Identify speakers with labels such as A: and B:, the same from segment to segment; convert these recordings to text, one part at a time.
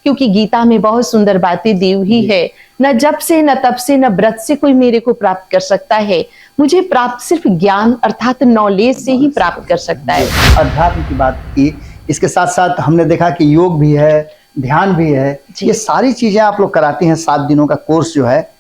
A: क्योंकि गीता में बहुत सुंदर बातें दी हुई है, न जप से, न तप से, न व्रत से कोई मेरे को प्राप्त कर सकता है। मुझे प्राप्त सिर्फ ज्ञान अर्थात नॉलेज से ही प्राप्त कर सकता है।
B: अध्यात्म की बात की, इसके साथ साथ हमने देखा कि योग भी है, ध्यान भी है, ये सारी चीजें आप लोग कराती हैं। 7 दिनों का कोर्स जो है,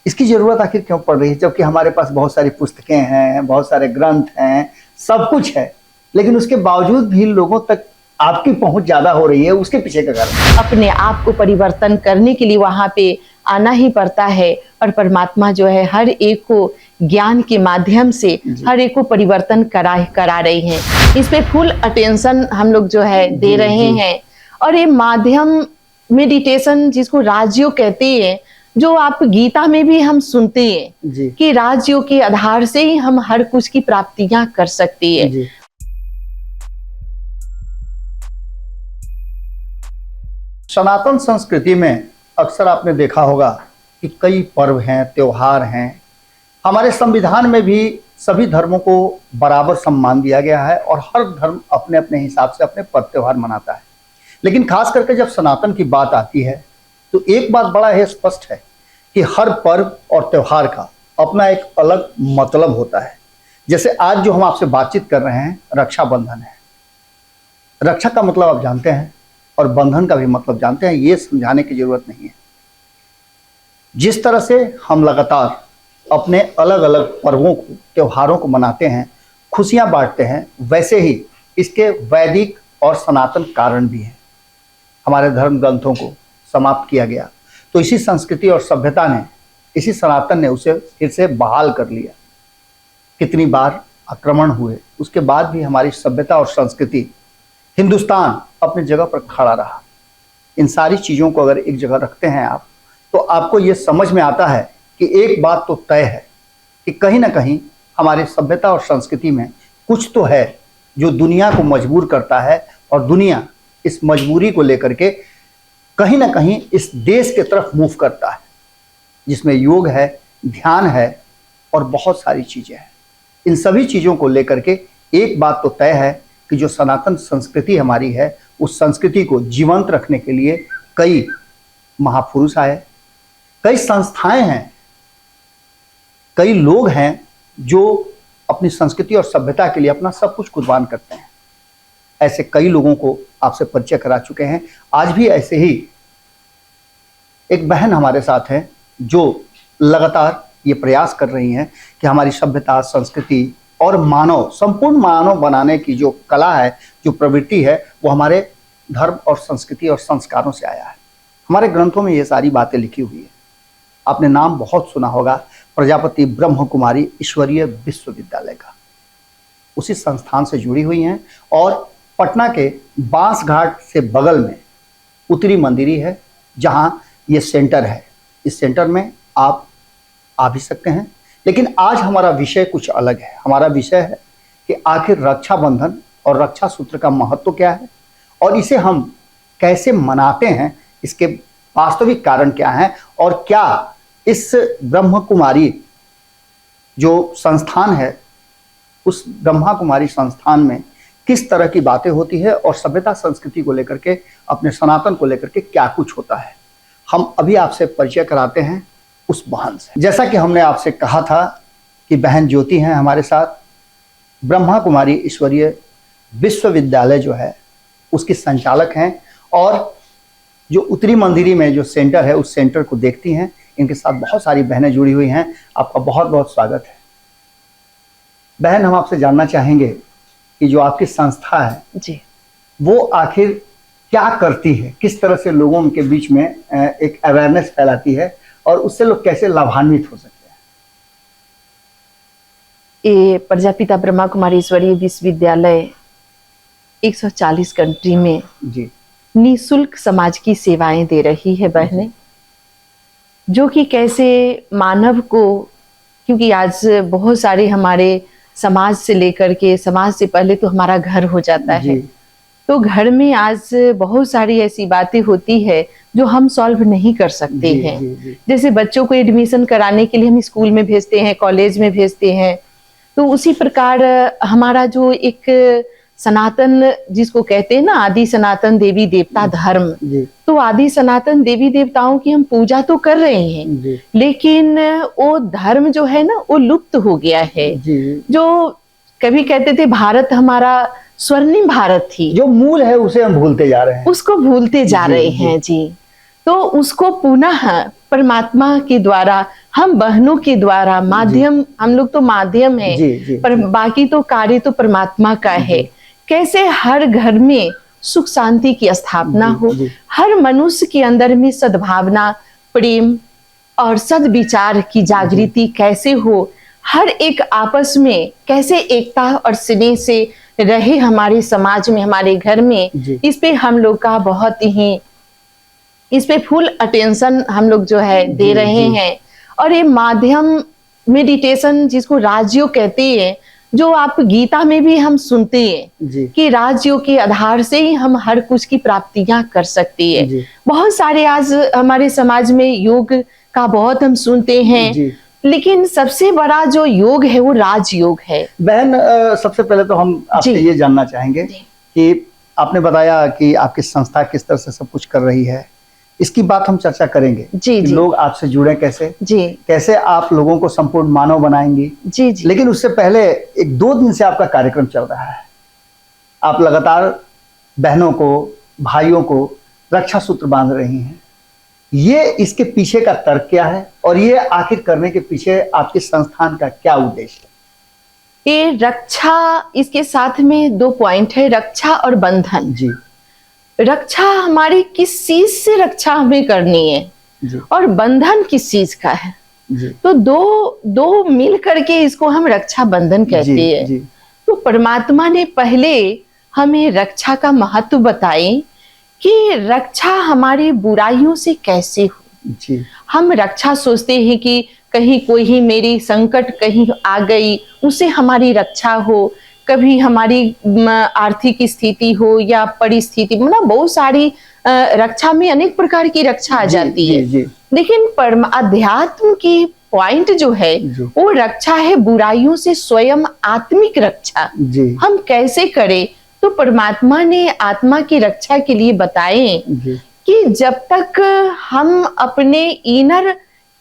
B: इसकी जरूरत आखिर क्यों पड़ रही है? जबकि हमारे पास बहुत सारी पुस्तकें हैं, बहुत सारे ग्रंथ हैं, सब कुछ है, लेकिन उसके बावजूद भी लोगों तक आपकी पहुंच ज्यादा हो रही है। उसके पीछे का कारण
A: अपने आप को परिवर्तन करने के लिए वहां पे आना ही पड़ता है, और परमात्मा जो है हर एक को ज्ञान के माध्यम से हर एक को परिवर्तन करा रही हैं। इस पे फुल अटेंशन हम लोग जो है दे रहे हैं। और ये माध्यम मेडिटेशन जिसको राजयोग कहते हैं, जो आप गीता में भी हम सुनते हैं कि राजयोग के आधार से ही हम हर कुछ की प्राप्तियां कर सकते हैं।
B: सनातन संस्कृति में अक्सर आपने देखा होगा कि कई पर्व हैं, त्योहार हैं। हमारे संविधान में भी सभी धर्मों को बराबर सम्मान दिया गया है और हर धर्म अपने अपने हिसाब से अपने पर्व त्योहार मनाता है। लेकिन खास करके जब सनातन की बात आती है तो एक बात बड़ा है स्पष्ट है कि हर पर्व और त्योहार का अपना एक अलग मतलब होता है। जैसे आज जो हम आपसे बातचीत कर रहे हैं, रक्षाबंधन है। रक्षा का मतलब आप जानते हैं और बंधन का भी मतलब जानते हैं, ये समझाने की जरूरत नहीं है। जिस तरह से हम लगातार अपने अलग अलग पर्वों को, त्योहारों को मनाते हैं, खुशियां बांटते हैं, वैसे ही इसके वैदिक और सनातन कारण भी हैं। हमारे धर्म ग्रंथों को समाप्त किया गया तो इसी संस्कृति और सभ्यता ने, इसी सनातन ने उसे फिर से बहाल कर लिया। कितनी बार आक्रमण हुए, उसके बाद भी हमारी सभ्यता और संस्कृति, हिंदुस्तान अपनी जगह पर खड़ा रहा। इन सारी चीज़ों को अगर एक जगह रखते हैं आप, तो आपको ये समझ में आता है कि एक बात तो तय है कि कहीं ना कहीं हमारी सभ्यता और संस्कृति में कुछ तो है जो दुनिया को मजबूर करता है, और दुनिया इस मजबूरी को लेकर के कहीं ना कहीं इस देश के तरफ मूव करता है, जिसमें योग है, ध्यान है और बहुत सारी चीज़ें हैं। इन सभी चीज़ों को लेकर के एक बात तो तय है कि जो सनातन संस्कृति हमारी है, उस संस्कृति को जीवंत रखने के लिए कई महापुरुष आए, कई संस्थाएं हैं, कई लोग हैं जो अपनी संस्कृति और सभ्यता के लिए अपना सब कुछ कुर्बान करते हैं। ऐसे कई लोगों को आपसे परिचय करा चुके हैं। आज भी ऐसे ही एक बहन हमारे साथ हैं जो लगातार ये प्रयास कर रही हैं कि हमारी सभ्यता, संस्कृति और मानव, संपूर्ण मानव बनाने की जो कला है, जो प्रवृत्ति है, वो हमारे धर्म और संस्कृति और संस्कारों से आया है। हमारे ग्रंथों में ये सारी बातें लिखी हुई है। आपने नाम बहुत सुना होगा प्रजापति ब्रह्म कुमारी ईश्वरीय विश्वविद्यालय का। उसी संस्थान से जुड़ी हुई हैं और पटना के बांस घाट से बगल में उत्तरी मंदिरी है, जहाँ ये सेंटर है। इस सेंटर में आप आ भी सकते हैं। लेकिन आज हमारा विषय कुछ अलग है। हमारा विषय है कि आखिर रक्षाबंधन और रक्षा सूत्र का महत्व क्या है और इसे हम कैसे मनाते हैं, इसके वास्तविक कारण क्या हैं, और क्या इस ब्रह्म कुमारी जो संस्थान है, उस ब्रह्मा कुमारी संस्थान में किस तरह की बातें होती है और सभ्यता संस्कृति को लेकर के, अपने सनातन को लेकर के क्या कुछ होता है। हम अभी आपसे परिचय कराते हैं उस बहन से। जैसा कि हमने आपसे कहा था कि बहन ज्योति हैं हमारे साथ, ब्रह्मा कुमारी ईश्वरीय विश्वविद्यालय जो है उसकी संचालक हैं, और जो उत्तरी मंदिरी में जो सेंटर है उस सेंटर को देखती हैं। इनके साथ बहुत सारी बहनें जुड़ी हुई हैं। आपका बहुत बहुत स्वागत है बहन। हम आपसे जानना चाहेंगे कि जो आपकी संस्था है
A: जी, वो
B: आखिर क्या करती है, किस तरह से लोगों के बीच में एक अवेयरनेस फैलाती है और उससे लोग कैसे लाभान्वित हो सकते हैं।
A: ये प्रजापिता ब्रह्मा कुमारी ईश्वरीय विश्वविद्यालय 140 कंट्री में
B: जी
A: निःशुल्क समाज की सेवाएं दे रही है बहनें, जो कि कैसे मानव को, क्योंकि आज बहुत सारे हमारे समाज से लेकर के, समाज से पहले तो हमारा घर हो जाता है, तो घर में आज बहुत सारी ऐसी बातें होती है जो हम सॉल्व नहीं कर सकते हैं। जैसे बच्चों को एडमिशन कराने के लिए हम स्कूल में भेजते हैं, कॉलेज में भेजते हैं, तो उसी प्रकार हमारा जो एक सनातन जिसको कहते हैं ना, आदि सनातन देवी देवता धर्म,
B: जी
A: तो आदि सनातन देवी देवताओं की हम पूजा तो कर रहे हैं,
B: जी
A: लेकिन वो धर्म जो है ना वो लुप्त हो गया है।
B: जी।
A: जो कभी कहते थे भारत हमारा स्वर्णिम भारत थी,
B: जो मूल है उसे हम भूलते जा रहे हैं।
A: उसको भूलते जा
B: जी,
A: रहे
B: जी।
A: हैं जी। तो उसको पुनः परमात्मा के द्वारा, हम बहनों के द्वारा, माध्यम, हम लोग तो माध्यम है,
B: जी, जी,
A: पर
B: जी।
A: बाकी तो कार्य तो परमात्मा का है। कैसे हर घर में सुख शांति की स्थापना
B: जी,
A: हो,
B: जी।
A: हर मनुष्य के अंदर में सद्भावना, प्रेम और सद्विचार की जागृति कैसे हो, हर एक आपस में कैसे एकता और स्नेह से रहे हमारे समाज में, हमारे घर में,
B: जी।
A: इस पे हम लोग का बहुत ही, इस पे फुल अटेंशन हम लोग जो है दे
B: जी,
A: रहे
B: जी।
A: हैं। और ये माध्यम मेडिटेशन जिसको राजयोग कहते हैं, जो आप गीता में भी हम सुनते हैं
B: जी
A: कि राजयोग के आधार से ही हम हर कुछ की प्राप्तियां कर सकते हैं।
B: जी।
A: बहुत सारे आज हमारे समाज में योग का बहुत हम सुनते हैं,
B: जी।
A: लेकिन सबसे बड़ा जो योग है वो राजयोग है।
B: बहन, सबसे पहले तो हम आपसे
A: जी।
B: ये जानना चाहेंगे
A: जी।
B: कि आपने बताया कि आपकी संस्था किस तरह से सब कुछ कर रही है, इसकी बात हम चर्चा करेंगे
A: जी,
B: कि
A: जी।
B: लोग आपसे जुड़े कैसे,
A: जी
B: कैसे आप लोगों को संपूर्ण मानव बनाएंगी।
A: जी जी
B: लेकिन उससे पहले 1-2 दिन से आपका कार्यक्रम चल रहा है। आप लगातार बहनों को, भाइयों को रक्षा सूत्र बांध रही हैं। ये इसके पीछे का तर्क क्या है और ये आखिर करने के पीछे आपके संस्थान का क्या उद्देश्य है?
A: ये रक्षा, इसके साथ में 2 पॉइंट है, रक्षा और बंधन।
B: जी
A: रक्षा हमारी किस चीज से रक्षा हमें करनी है
B: जी
A: और बंधन किस चीज का है,
B: जी
A: तो दो मिल करके इसको हम रक्षा बंधन कहते
B: जी
A: हैं।
B: जी
A: तो परमात्मा ने पहले हमें रक्षा का महत्व बताए कि रक्षा हमारी बुराइयों से कैसे हो।
B: जी
A: हम रक्षा सोचते हैं कि कहीं कोई ही मेरी संकट कहीं आ गई, उससे हमारी रक्षा हो, कभी हमारी आर्थिक स्थिति हो या परिस्थिति, मतलब बहुत सारी रक्षा में अनेक प्रकार की रक्षा आ जाती है।
B: जी
A: लेकिन परम अध्यात्म की पॉइंट जो है
B: जी।
A: वो रक्षा है बुराइयों से स्वयं आत्मिक रक्षा।
B: जी
A: हम कैसे करें, तो परमात्मा ने आत्मा की रक्षा के लिए बताए
B: जी
A: कि जब तक हम अपने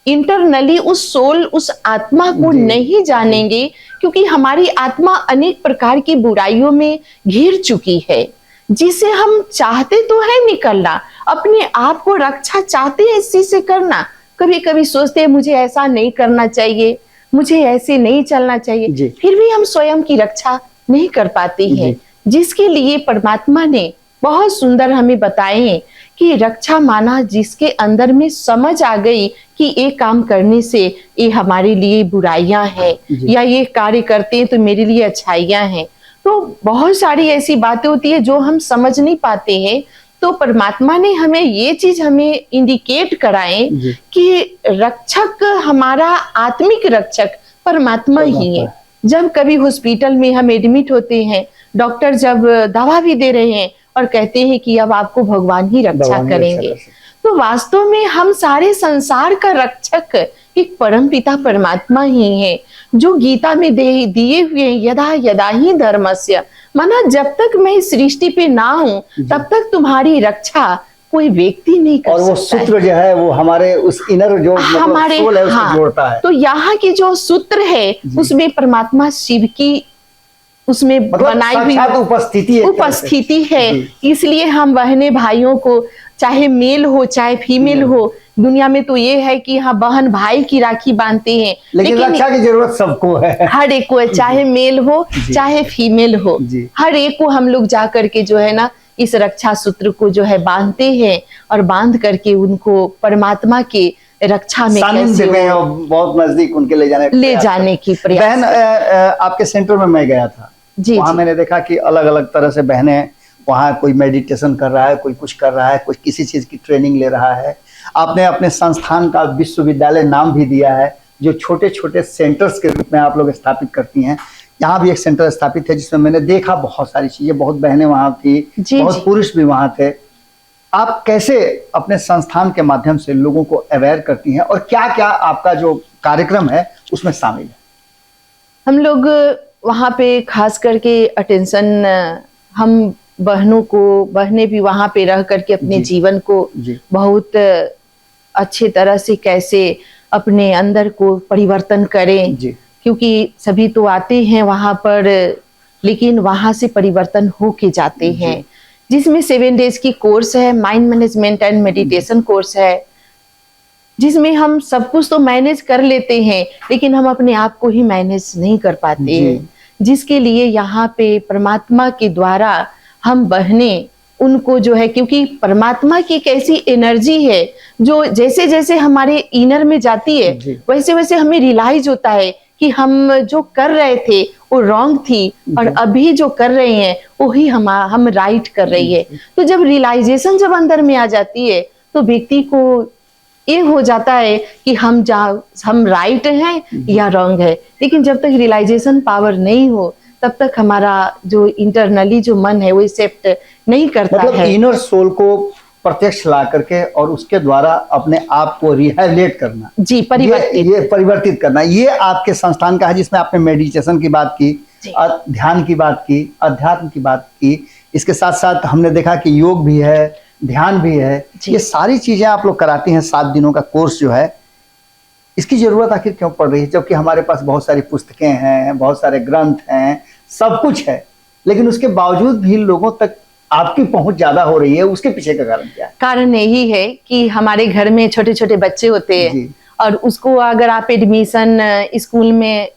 A: इंटरनली उस सोल, उस आत्मा को
B: जी,
A: नहीं जानेंगे, क्योंकि हमारी आत्मा अनेक प्रकार की बुराइयों में घिर चुकी है, जिसे हम चाहते तो है निकलना, अपने आप को रक्षा चाहते हैं इसी से करना। कभी कभी सोचते हैं मुझे ऐसा नहीं करना चाहिए, मुझे ऐसे नहीं चलना
B: जी।
A: चाहिए, फिर भी हम स्वयं की रक्षा नहीं कर पाते हैं, जिसके लिए परमात्मा ने बहुत सुंदर हमें बताए कि रक्षा माना जिसके अंदर में समझ आ गई कि ये काम करने से ये हमारे लिए बुराइयां हैं
B: जी।
A: या ये कार्य करते हैं तो मेरे लिए अच्छाइयां हैं। तो बहुत सारी ऐसी बातें होती है जो हम समझ नहीं पाते हैं। तो परमात्मा ने हमें ये चीज हमें इंडिकेट कराए
B: जी।
A: कि रक्षक, हमारा आत्मिक रक्षक परमात्मा ही है। जब कभी हॉस्पिटल में हम एडमिट होते हैं, डॉक्टर जब दवा भी दे रहे हैं और कहते हैं कि अब आपको भगवान ही रक्षा करेंगे, तो वास्तव में हम सारे संसार का रक्षक एक परम पिता परमात्मा ही है, जो गीता में दिए हुए यदा यदा ही धर्मस्य, माना जब तक मैं इस सृष्टि पे ना हूं तब तक तुम्हारी रक्षा कोई व्यक्ति नहीं कर सकता।
B: और वो सूत्र जो है वो हमारे उस इनर जो
A: हमारे
B: सोल है उसको जोड़ता है।
A: तो यहाँ की जो सूत्र है उसमें परमात्मा शिव की उसमें बनाई हुई उपस्थिति है। इसलिए हम बहने भाइयों को, चाहे मेल हो चाहे फीमेल हो, दुनिया में तो ये है कि हाँ बहन भाई की राखी बांधते हैं,
B: लेकिन रक्षा की जरूरत सबको है,
A: हर एक को है, चाहे मेल हो चाहे फीमेल हो, हर एक को हम लोग जा करके जो है ना इस रक्षा सूत्र को जो है बांधते हैं और बांध करके उनको परमात्मा के रक्षा में कैसे
B: बहुत नजदीक उनके ले जाने
A: की प्रयास।
B: बहन, आपके सेंटर में मैं गया था, वहाँ मैंने देखा कि अलग अलग तरह से बहनें, वहाँ कोई मेडिटेशन कर रहा है, कोई कुछ कर रहा है, कोई किसी चीज की ट्रेनिंग ले रहा है। आपने अपने संस्थान का विश्वविद्यालय नाम भी दिया है, जो छोटे छोटे सेंटर्स के रूप में आप लोग स्थापित करती हैं। यहाँ भी एक सेंटर स्थापित है जिसमें मैंने देखा बहुत सारी चीजें, बहुत बहनें वहाँ थी, बहुत पुरुष भी वहाँ थे। आप कैसे अपने संस्थान के माध्यम से लोगों को अवेयर करती हैं और क्या क्या आपका जो कार्यक्रम है उसमें शामिल है?
A: हम लोग वहाँ पे खास करके अटेंशन हम बहनें भी वहाँ पे रह करके अपने
B: जी।
A: जीवन को
B: जी।
A: बहुत अच्छे तरह से कैसे अपने अंदर को परिवर्तन करें,
B: जी।
A: क्योंकि सभी तो आते हैं वहाँ पर, लेकिन वहाँ से परिवर्तन होके जाते
B: जी।
A: हैं, जिसमें 7 डेज की कोर्स है, mind management and meditation course है, जिसमें हम सब कुछ तो मैनेज कर लेते हैं, लेकिन हम अपने आप को ही मैनेज नहीं कर पाते
B: जी।
A: हैं, जिसके लिए यहाँ पे परमात्मा के द्वारा हम बहनें उनको जो है, क्योंकि परमात्मा की एक ऐसी एनर्जी है जो जैसे जैसे हमारे इनर में जाती है,
B: जी।
A: वैसे वैसे हमें रियलाइज होता है कि हम जो कर रहे थे वो रॉन्ग थी, और
B: जी।
A: अभी जो कर रहे हैं वही हम राइट कर रही है। तो जब रियलाइजेशन जब अंदर में आ जाती है तो व्यक्ति को ये हो जाता है कि हम राइट हैं या रॉन्ग है। लेकिन जब तक रियलाइजेशन पावर नहीं हो तब तक हमारा जो इंटरनली जो मन है वो एक्सेप्ट नहीं करता
B: मतलब
A: है।
B: इनर सोल को प्रत्यक्ष ला करके और उसके द्वारा अपने आप को रिहाइलेट करना,
A: जी, परिवर्तित।
B: ये परिवर्तित करना, ये आपके संस्थान का है, जिसमें आपने मेडिटेशन की बात की, ध्यान की बात की, अध्यात्म की बात की। इसके साथ साथ हमने देखा कि योग भी है, ध्यान भी है। ये सारी चीजें आप लोग कराती हैं। 7 दिनों का कोर्स जो है, इसकी जरूरत आखिर क्यों पड़ रही है? जबकि हमारे पास बहुत सारी पुस्तकें हैं, बहुत सारे ग्रंथ हैं, सब कुछ है, लेकिन उसके बावजूद भी लोगों तक आपकी पहुंच ज्यादा हो रही है। उसके पीछे का कारण क्या है?
A: कारण यही है कि हमारे घर में छोटे छोटे बच्चे होते हैं, और उसको अगर आप एडमिशन स्कूल में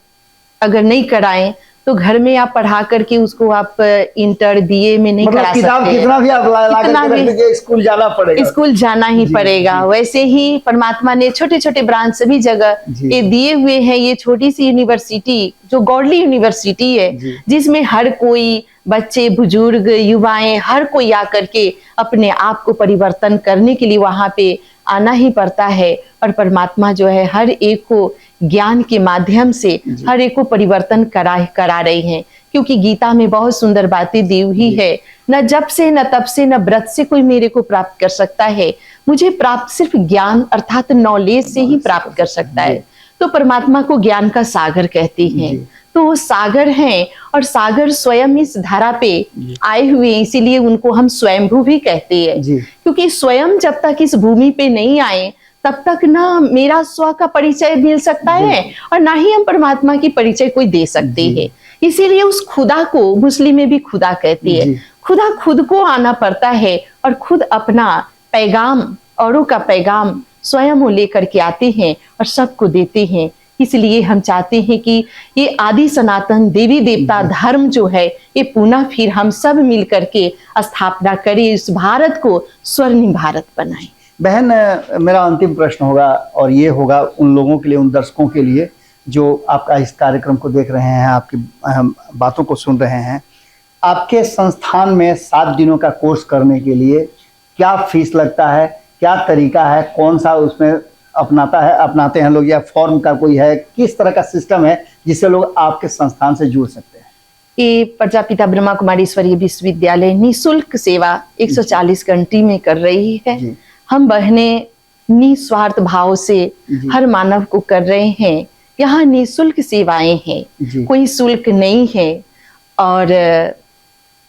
A: अगर नहीं कराएं तो घर में आप पढ़ा करके उसको आप इंटर बीए में नहीं करा सकते।
B: किताब कितना भी आप ला करके रख दीजिए, स्कूल जाना पड़ेगा,
A: स्कूल जाना ही पड़ेगा। वैसे ही परमात्मा ने छोटे छोटे ब्रांच सभी जगह ये दिए हुए हैं। ये छोटी सी यूनिवर्सिटी जो गॉडली यूनिवर्सिटी है, जिसमें हर कोई, बच्चे, बुजुर्ग, युवाएं, हर कोई आकर के अपने आप को परिवर्तन करने के लिए वहां पे आना ही पड़ता है। और परमात्मा जो है हर एक को ज्ञान के माध्यम से हर एक को परिवर्तन करा रही हैं, क्योंकि गीता में बहुत सुंदर बातें दी हुई है, न जप से, न तप से, न व्रत से कोई मेरे को प्राप्त कर सकता है, मुझे प्राप्त सिर्फ ज्ञान अर्थात नॉलेज से ही प्राप्त कर सकता है। तो परमात्मा को ज्ञान का सागर कहते हैं। तो वो सागर हैं, और सागर स्वयं इस धारा पे आए हुए, इसीलिए उनको हम स्वयंभू भी कहते हैं, क्योंकि स्वयं जब तक इस भूमि पे नहीं आए तब तक ना मेरा स्व का परिचय मिल सकता है, और ना ही हम परमात्मा की परिचय कोई दे सकते हैं। इसीलिए उस खुदा को मुस्लिम में भी खुदा कहते हैं। खुदा खुद को आना पड़ता है, और खुद अपना पैगाम, औरों का पैगाम स्वयं वो लेकर के आते हैं और सबको देते हैं। इसलिए हम चाहते हैं कि ये आदि सनातन देवी देवता धर्म जो है, ये पुनः फिर हम सब मिल करके स्थापना करें, इस भारत को स्वर्णिम भारत बनाएं।
B: बहन, मेरा अंतिम प्रश्न होगा, और ये होगा उन लोगों के लिए, उन दर्शकों के लिए जो आपका इस कार्यक्रम को देख रहे हैं, आपकी बातों को सुन रहे हैं। आपके संस्थान में 7 दिनों का कोर्स करने के लिए क्या फीस लगता है, क्या तरीका है, कौन सा उसमें अपनाते हैं लोग, या फॉर्म का कोई है, किस तरह का सिस्टम है जिससे लोग आपके संस्थान से जुड़ सकते हैं?
A: ये प्रजापिता ब्रह्मा कुमारी ईश्वरीय विश्वविद्यालय निःशुल्क सेवा 140 घंटे में कर रही है। हम बहनें निस्वार्थ भाव से हर मानव को कर रहे हैं। यहाँ निःशुल्क सेवाएं हैं, कोई शुल्क नहीं है। और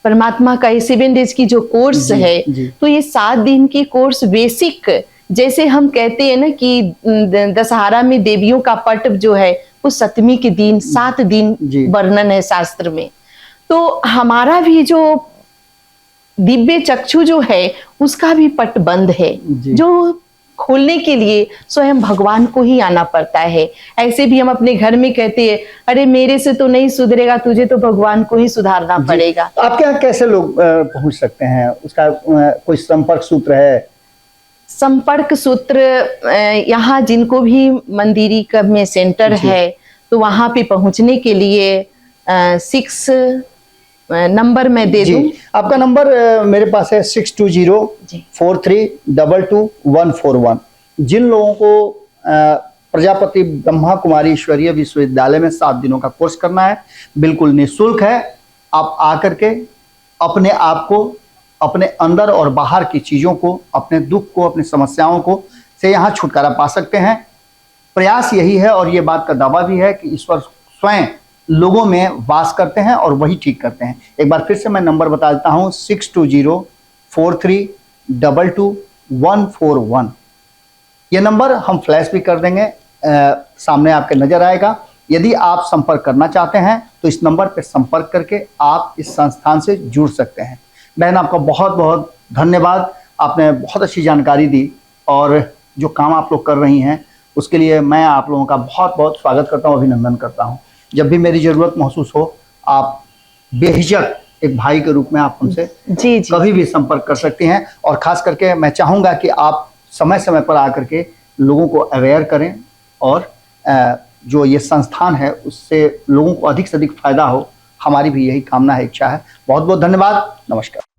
A: परमात्मा का 7 डेज की जो कोर्स है, तो ये 7 दिन की कोर्स बेसिक, जैसे हम कहते हैं ना कि दशहरा में देवियों का पट जो है वो 7वीं के दिन 7 दिन वर्णन है शास्त्र में। तो हमारा भी जो दिव्य चक्षु जो है उसका भी पट बंद है, जो खोलने के लिए स्वयं भगवान को ही आना पड़ता है। ऐसे भी हम अपने घर में कहते हैं, अरे मेरे से तो नहीं सुधरेगा, तुझे तो भगवान को ही सुधारना पड़ेगा।
B: आपके यहाँ कैसे लोग पहुंच सकते हैं? उसका कोई संपर्क सूत्र है?
A: संपर्क सूत्र यहाँ जिनको भी मंदिरी में सेंटर है, तो वहां पे पहुंचने के लिए 6 नंबर मैं दे दूं।
B: आपका नंबर मेरे पास है 6204322141। जिन लोगों को प्रजापति ब्रह्मा कुमारी ईश्वरीय विश्वविद्यालय में 7 दिनों का कोर्स करना है, बिल्कुल निःशुल्क है। आप आकर के अपने आप को, अपने अंदर और बाहर की चीजों को, अपने दुख को, अपनी समस्याओं को से यहाँ छुटकारा पा सकते हैं। प्रयास यही है, और ये बात का दावा भी है कि ईश्वर स्वयं लोगों में वास करते हैं और वही ठीक करते हैं। एक बार फिर से मैं नंबर बता देता हूँ, 6204322141। ये नंबर हम फ्लैश भी कर देंगे, सामने आपके नजर आएगा। यदि आप संपर्क करना चाहते हैं तो इस नंबर पर संपर्क करके आप इस संस्थान से जुड़ सकते हैं। बहन, आपका बहुत बहुत धन्यवाद, आपने बहुत अच्छी जानकारी दी और जो काम आप लोग कर रही हैं उसके लिए मैं आप लोगों का बहुत बहुत स्वागत करता हूँ, अभिनंदन करता हूँ। जब भी मेरी ज़रूरत महसूस हो, आप बेहिचक एक भाई के रूप में आप हमसे
A: जी
B: कभी भी संपर्क कर सकती हैं। और ख़ास करके मैं चाहूँगा कि आप समय समय पर आकर के लोगों को अवेयर करें और जो ये संस्थान है उससे लोगों को अधिक से अधिक फायदा हो। हमारी भी यही कामना है, इच्छा है। बहुत बहुत धन्यवाद, नमस्कार।